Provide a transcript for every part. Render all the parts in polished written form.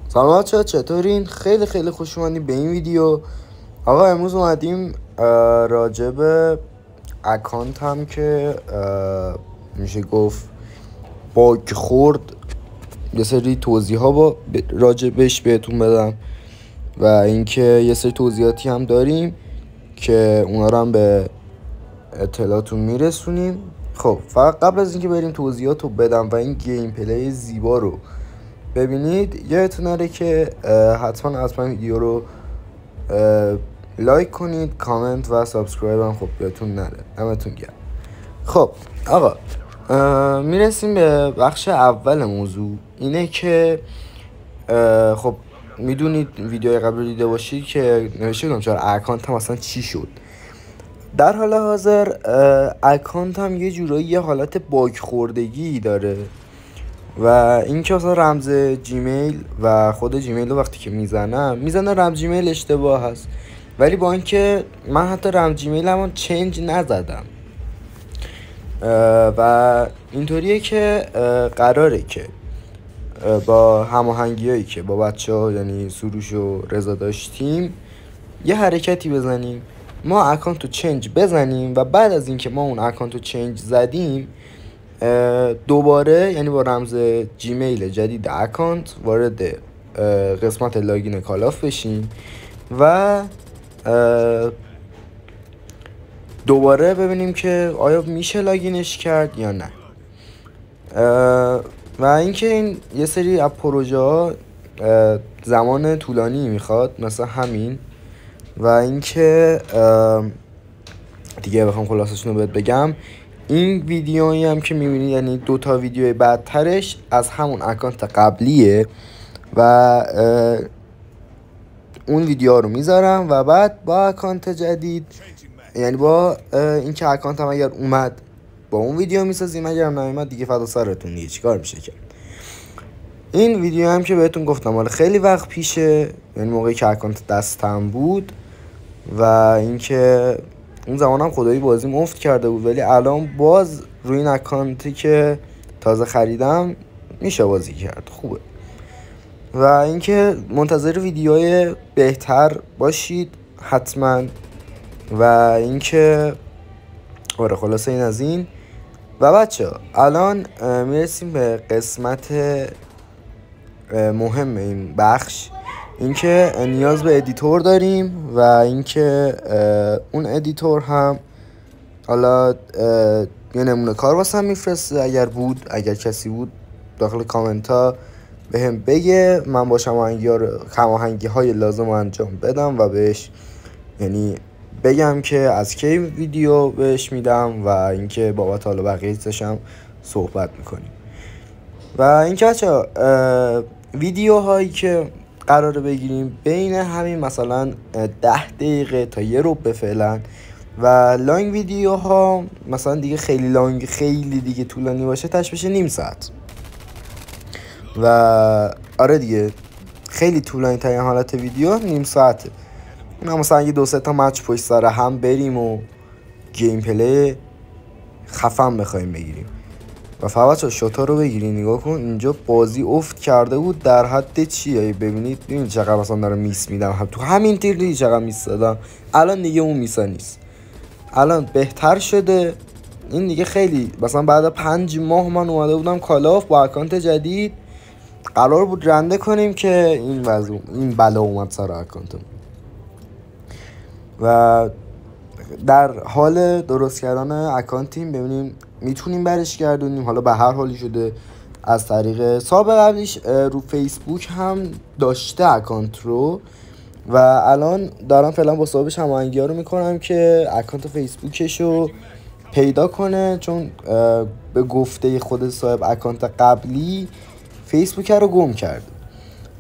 سلام بچه‌ها، چطورین؟ خیلی خوش اومدین به این ویدیو. آقا امروز اومدیم راجب اکانت هم که میشه گفت باگ خورد یه سری توضیح ها با راجبش بهتون بدم و اینکه یه سری توضیحاتی هم داریم که اونا رو هم به اطلاعاتون میرسونیم. خب فقط قبل از اینکه بریم توضیحات رو بدم و این گیم پلی زیبا رو ببینید، یادتون نره که حتما ویدیو رو لایک کنید، کامنت و سابسکرایب هم خب یادتون نره. دمتون گرم. خب آقا میرسیم به بخش اول موضوع. اینه که خب میدونید ویدیو قبل دیده باشید که نوشته بودم چرا اکانت هم اصلا چی شد. در حال حاضر اکانت هم یه جورایی یه حالت باگ خوردگی داره و این که اصلا رمز جیمیل و خود جیمیل رو وقتی که میزنه رمز جیمیل اشتباه هست، ولی با اینکه من حتی رمز جیمیل هم چنج نزدم و اینطوریه که قراره که با هماهنگی هایی که با بچه ها یعنی سروش و رضا داشتیم یه حرکتی بزنیم، ما اکانت رو چنج بزنیم و بعد از اینکه ما اون اکانت رو چنج زدیم دوباره یعنی با رمز جیمیل جدید اکانت وارد قسمت لاگین کالاف بشیم و دوباره ببینیم که آیا میشه لاگینش کرد یا نه. و اینکه این یه سری از پروژه ها زمان طولانی میخواد مثلا همین، و اینکه دیگه بخوام خلاصشون رو بگم، این ویدیویی هم که میبینید یعنی 2 ویدیو بعدترش از همون اکانت قبلیه و اون ویدیو رو میذارم و بعد با اکانت جدید یعنی با اینکه اکانت هم اگر اومد با اون ویدیو میسازیم، اگر هم نمیاد دیگه فدا سرتون، دیگه چیکار میشه کرد. این ویدیو هم که بهتون گفتم مال خیلی وقت پیشه، یعنی موقعی که اکانت دستم بود و اینکه اون زمان هم خدایی بازیم افت کرده بود، ولی الان باز روی این اکانتی که تازه خریدم میشه بازی کرد، خوبه. و اینکه منتظر ویدیوهای بهتر باشید حتما. و اینکه آره خلاصه این از این. و بچه الان میرسیم به قسمت مهم این بخش، اینکه نیاز به ادیتور داریم و اینکه اون ادیتور هم حالا یه نمونه کار واسه هم میفرسته. اگر کسی بود داخل کامنت ها به هم بگه، من با هماهنگی های لازم انجام بدم و بهش یعنی بگم که از کی ویدیو بهش میدم و اینکه بابت حالا بقیه‌اش هم صحبت میکنیم. و اینکه بچه‌ها ویدیوهایی که قراره بگیریم بین همین مثلا 10 دقیقه تا 1 ربع فعلا، و لانگ ویدیوها مثلا دیگه خیلی لانگ خیلی دیگه طولانی باشه تاش بشه نیم ساعت. و آره دیگه خیلی طولانی ترین حالت ویدیو نیم ساعته. مثلا یه 2-3 تا مچ پشت سر هم بریم و گیم پلی خفن بخوایم بگیریم. و فقط شوتا رو بگیرین، نگاه کن اینجا بازی افت کرده بود در حد چیه. ببینید چقدر مثلا دارم میس میدم، تو همین تیر دیدی چقدر میس دادم. الان دیگه اون میسا نیست، الان بهتر شده. این دیگه خیلی مثلا بعد 5 ماه من اومده بودم کالاف با اکانت جدید، قرار بود رنده کنیم که این بلا اومد سر اکانتم و در حال درست کردن اکانتیم. ببینیم میتونیم برش گردونیم. حالا به هر حالی شده از طریق سابق قبلیش رو فیسبوک هم داشته اکانت رو و الان دارم فعلا با صاحبش هماهنگی ها رو میکنم که اکانت فیسبوکش رو پیدا کنه، چون به گفته خود صاحب اکانت قبلی فیسبوک رو گم کرده.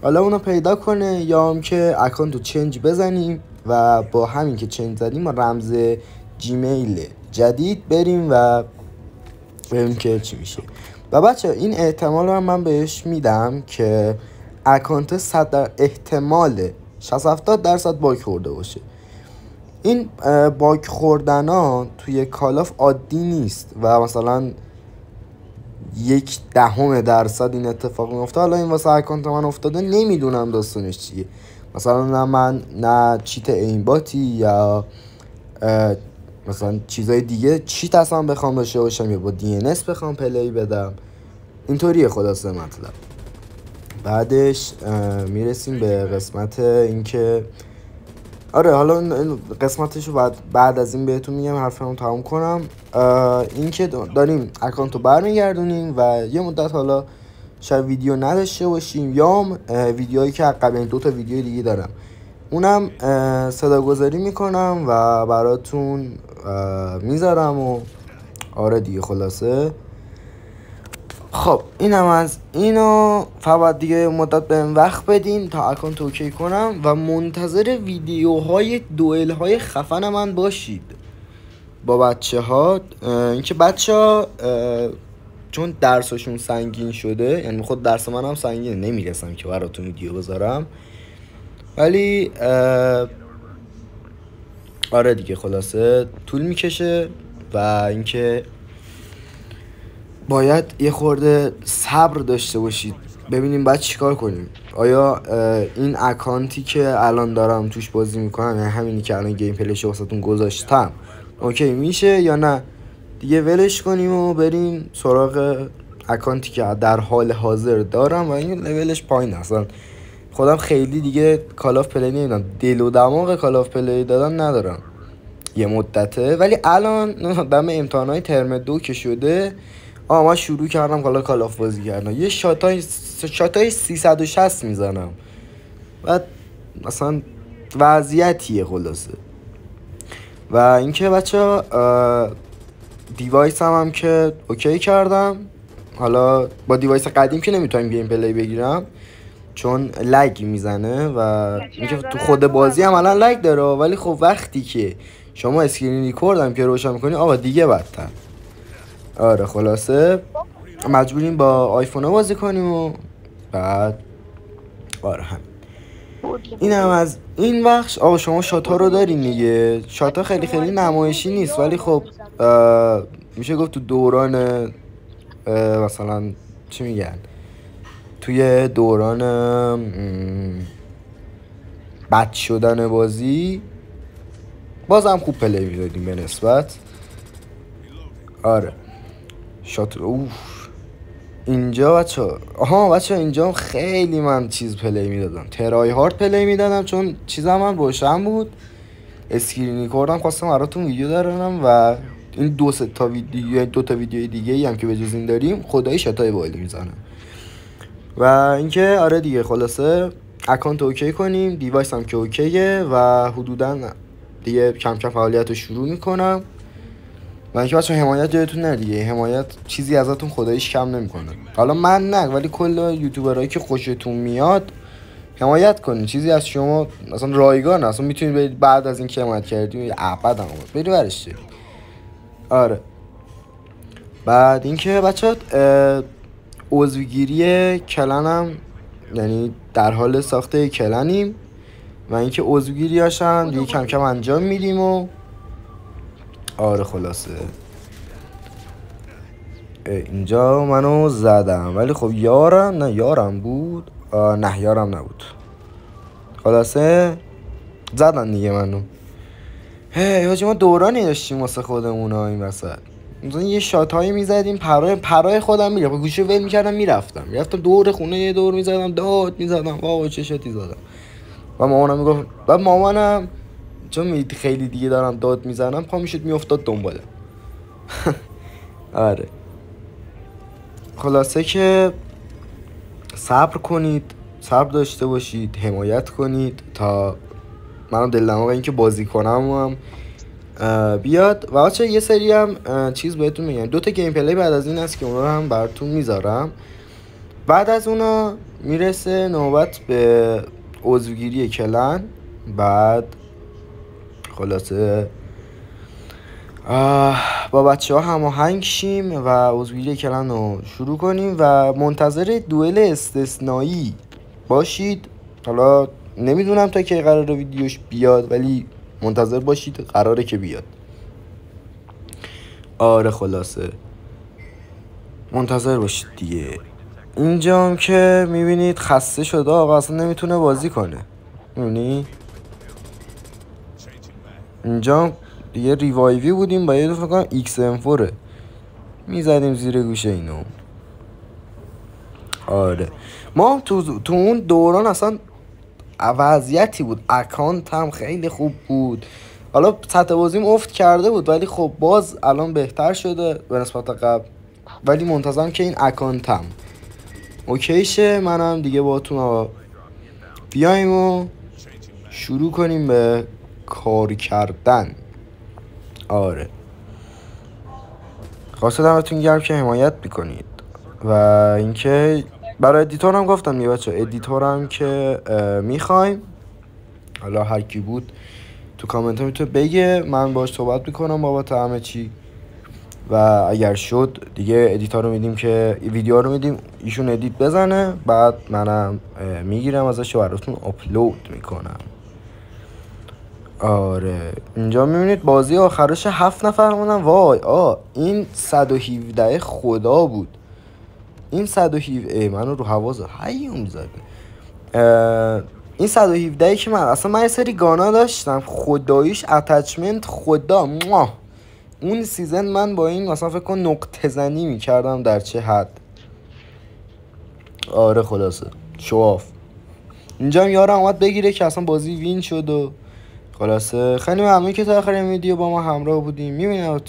حالا اونو پیدا کنه یا هم که اکانت رو چنج بزنیم و با همین که چنج زدیم ما رمز جیمیل جدید بریم و ببینیم که چی میشه. و بچه این احتمال رو من بهش میدم که اکانت 100 احتمال 60-70% باگ خورده باشه. این باگ خوردن ها توی کالاف عادی نیست و مثلا 0.1% این اتفاق میفته. حالا این واسه اکانت من افتاده، نمیدونم داستانش چیه. مثلا نه من نه چیت اینباتی یا مثلا چیزای دیگه چیت اصلا بخوام داشته باشم یا با DNS بخوام پلی بدم، اینطوریه خلاصه مطلب. بعدش میرسیم به قسمت اینکه آره حالا این قسمتشو بعد از این بهتون میگم، حرفمو تموم کنم. اینکه داریم اکانتو برمیگردونیم و یه مدت حالا شاید ویدیو نداشته باشیم یا ویدیوهایی که قبل این 2 تا ویدیو دیگه دارم اونم صداگذاری میکنم و براتون میذارم و آره دیگه خلاصه. خب اینم از اینو، فقط دیگه مدت بهم وقت بدین تا اکانت اوکی کنم و منتظر ویدیوهای دوئل های خفن من باشید با بچه ها. اینکه بچه ها چون درسشون سنگین شده، یعنی خود درس من هم سنگینه، نمیرسم که براتون ویدیو بذارم، ولی آره دیگه خلاصه طول میکشه و اینکه باید یه خورده صبر داشته باشید ببینیم بعد چیکار کنیم. آیا این اکانتی که الان دارم توش بازی میکنم، یعنی همینی که الان گیم پلیش واسهتون گذاشتم، اوکی میشه یا نه دیگه ولش کنیم و بریم سراغ اکانتی که در حال حاضر دارم و این لولش پایین اصلا. خودم خیلی دیگه کال آف پلی نمیدونم، دل و دماغ کال آف پلی دادن ندارم یه مدته، ولی الان دم امتحانای ترم 2 که شده من شروع کردم کال آف بازی کردن. یه شاتای 360 میزنم و مثلا وضعیتیه خلاصه. و اینکه بچه دیوایس هم که اوکی کردم. حالا با دیوایس قدیم که نمیتونم گیم پلی بگیرم چون لگ میزنه و اینکه تو خود بازی هم الان لگ داره، ولی خب وقتی که شما اسکرین ریکورد هم که روشن میکنی آقا دیگه بدتر. آره خلاصه مجبوریم با آیفون بازی کنیم و بعد آره هم این هم از این بخش. آقا شما شاتا رو دارین دیگه، شاتا خیلی نمایشی نیست ولی خب میشه گفت تو دوران مثلا چی میگن، توی دوران بد شدن بازی بازم خوب پلی میدادیم به نسبت. آره شات اینجا بچه اینجا خیلی من چیز پلی میدادم، ترای هارد پلی میدادم چون چیزم من روشن بود، اسکرینی کردم خواستم براتون ویدیو دارم و این 2 تا ویدیو دیگه ای هم که به جز این داریم خدایی شاتای بالی میزنم. و اینکه آره دیگه خلاصه اکانت اوکی کنیم، دیوایس هم که اوکیه و حدودا دیگه کم کم فعالیت رو شروع میکنم. و اینکه بچه حمایت یادتون نره دیگه، حمایت چیزی ازتون خداییش کم نمیکنه. حالا من نه، ولی کل یوتیوبرایی که خوشتون میاد حمایت کنین، چیزی از شما اصلا رایگان اصلا میتونید برید بعد از اینکه حمایت کردین ابد هم برید برش. آره بعد اینکه بچه عضوگیری کلنم، یعنی در حال ساخته کلنیم و اینکه عضوگیری هاشم دیگه کم کم انجام میدیم و آره خلاصه اینجا منو زدم ولی خب یارم بود نه یارم نبود، خلاصه زدن دیگه منو. حاجی ما دورانی داشتیم واسه خودمون این وسط، مثلا یه شات هایی میزدیم پرای خودم میرفت، گوشه ول میکردم میرفتم دور خونه یه دور میزدم داد میزدم واو چه شاتی زدم. و مامانم میگفت، و مامانم چون خیلی دیگه دارم داد میزنم پا میشد میافتاد دنبالم. آره خلاصه که صبر کنید، صبر داشته باشید، حمایت کنید تا منم دل دماغ این که بازی کنم هم بیاد. و بچه یه سری هم چیز بهتون میگم، 2 تا گیم پلی بعد از این هست که اونا رو هم براتون میذارم. بعد از اونا میرسه نوبت به عضوگیری کلن. بعد خلاصه با بچه ها هماهنگ شیم و عضوگیری کلن رو شروع کنیم و منتظر دوئل استثنایی باشید. حالا نمیدونم تا که قراره ویدیوش بیاد ولی منتظر باشید، قراره که بیاد. آره خلاصه منتظر باشید دیگه. اینجا هم که میبینید خسته شده آقا، اصلا نمیتونه بازی کنه. میبینی اینجا دیگه ریوایوی بودیم با یه فکر کنم ایکس ام 4 میزدیم زیر گوشه اینو. آره ما تو اون دوران اصلا وضعیتی بود، اکانت هم خیلی خوب بود. حالا سطح بازیم افت کرده بود ولی خب باز الان بهتر شده به نسبت قبل، ولی منتظرم که این اکانتم اوکی شه. منم دیگه باهاتون بیایم و شروع کنیم به کار کردن. آره خواست دمتون گرم که حمایت میکنید. و اینکه برای ادیتور هم گفتم یه بچه ادیتور هم که میخوایم، حالا هر کی بود تو کامنت ها میتونه بگه، من باش صحبت میکنم بابت همه چی. و اگر شد دیگه ادیتور رو میدیم که ویدیو رو میدیم ایشون ادیت بزنه، بعد منم میگیرم ازش و براتون آپلود میکنم. آره اینجا میبینید بازی آخرش 7 نفر موندن. وای این 117 خدا بود. این 117 منو رو حواس هیوم زده. این 117 که من یه سری گانا داشتم خداییش اتچمنت خدا اون سیزن من با این مثلا فکر کن نقطه زنی میکردم در چه حد. آره خلاصه شواف. اینجا هم یارم اومد بگیره که اصلا بازی وین شد و خلاصه خیلی ممنون که تا آخر ویدیو با ما همراه بودیم. میبینم